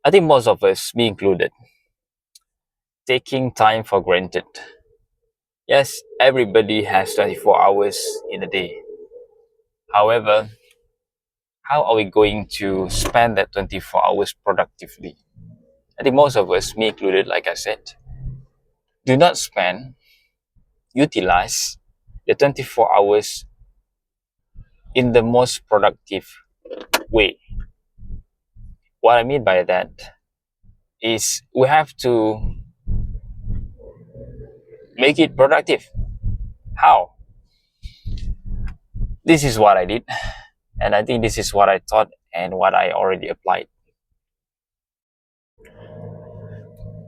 I think most of us, me included, taking time for granted. Yes, everybody has 24 hours in a day. However, how are we going to spend that 24 hours productively? I think most of us, me included, like I said, do not utilize the 24 hours in the most productive way. What I mean by that is we have to make it productive. How? This is what I did, and I think this is what I thought and what I already applied.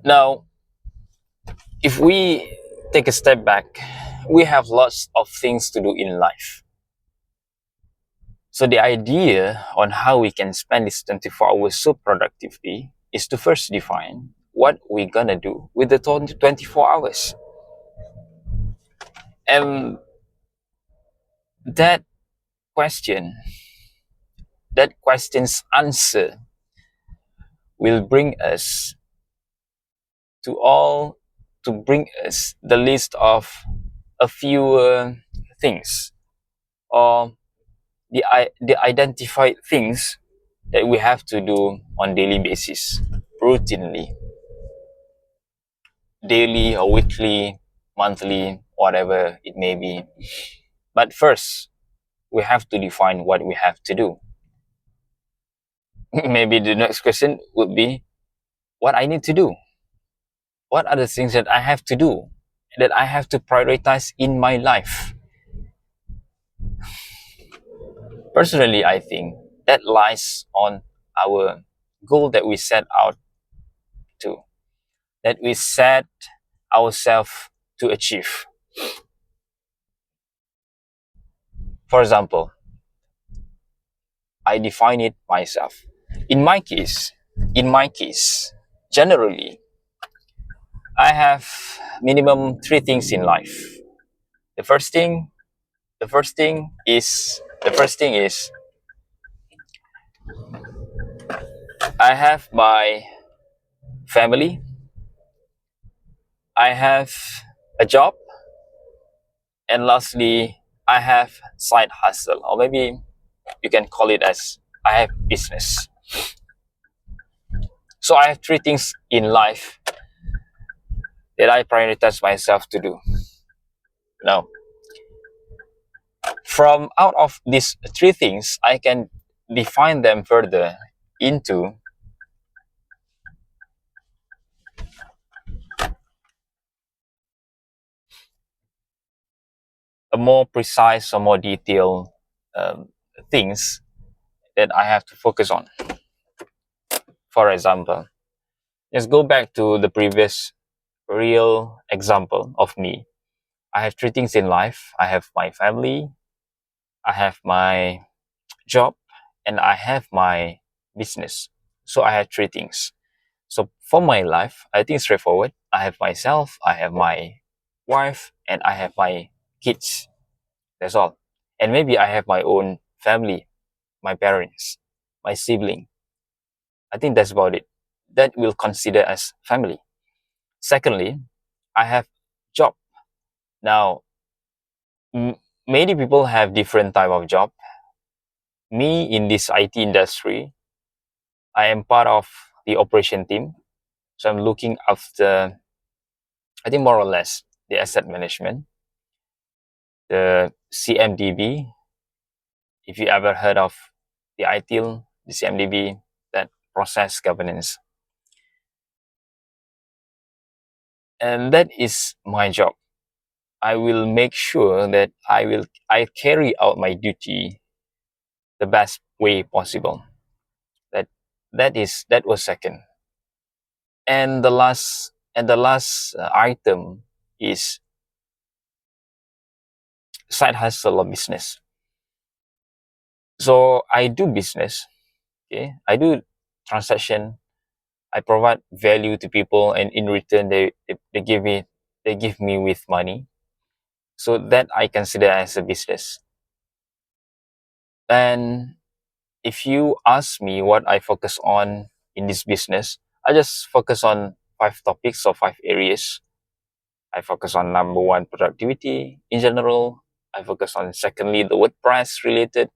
Now, if we take a step back, we have lots of things to do in life. So the idea on how we can spend this 24 hours so productively is to first define what we're gonna do with the 24 hours. And that question, that question's answer will bring us all to bring us the list of a few things, or the identified things that we have to do on daily basis, routinely, daily or weekly, monthly, whatever it may be. But first, we have to define what we have to do. Maybe the next question would be what I need to do. What are the things that I have to do, that I have to prioritize in my life? Personally, I think that lies on our goal that we set out to, that we set ourselves to achieve. For example, I define it myself. In my case, generally, I have minimum three things in life. The first thing, the first thing is I have my family, I have a job, and lastly, I have side hustle, or maybe you can call it as I have business. So I have three things in life that I prioritize myself to do. Now, from out of these three things, I can define them further into a more precise or more detailed um, things that I have to focus on. For example, let's go back to the previous real example of me. I have three things in life. I have my family, I have my job, and I have my business. So I have three things. So for my life, I think straightforward. I have myself, I have my wife, and I have my kids. That's all. And maybe I have my own family, my parents, my sibling. I think that's about it. That will consider as family. Secondly, I have job. Now, many people have different type of job. Me in this IT industry, I am part of the operation team. So I'm looking after, I think more or less, the asset management, the CMDB. If you ever heard of the ITIL, the CMDB, that process governance. And that is my job. I will make sure that I carry out my duty the best way possible. That that was second. And the last item is side hustle or business. So I do business. Okay, I do transaction. I provide value to people, and in return, they give me with money. So that I consider as a business. And if you ask me what I focus on in this business, I just focus on 5 topics or 5 areas. I focus on number one, productivity in general. I focus on secondly, the WordPress related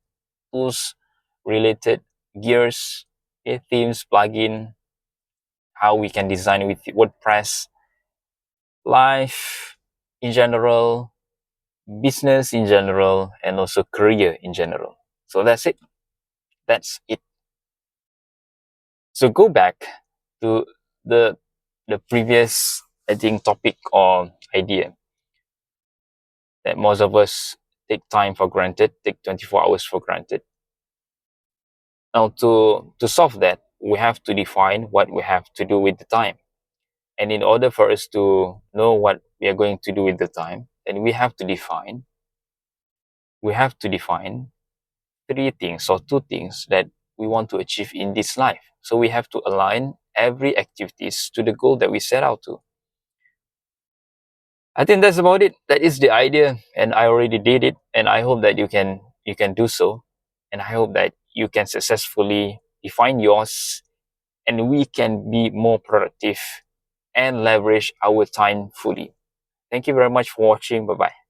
tools related gears, okay, themes, plugin, how we can design with WordPress, life in general, business in general, and also career in general. So that's it. That's it. So go back to the the previous, I think, topic or idea that most of us take time for granted, take 24 hours for granted. Now to solve that, we have to define what we have to do with the time. And in order for us to know what we are going to do with the time, then we have to define 3 things or 2 things that we want to achieve in this life. So we have to align every activities to the goal that we set out to. I think that's about it. That is the idea, and I already did it, and I hope that you can do so, and I hope that you can successfully define yours, and we can be more productive and leverage our time fully. Thank you very much for watching. Bye bye.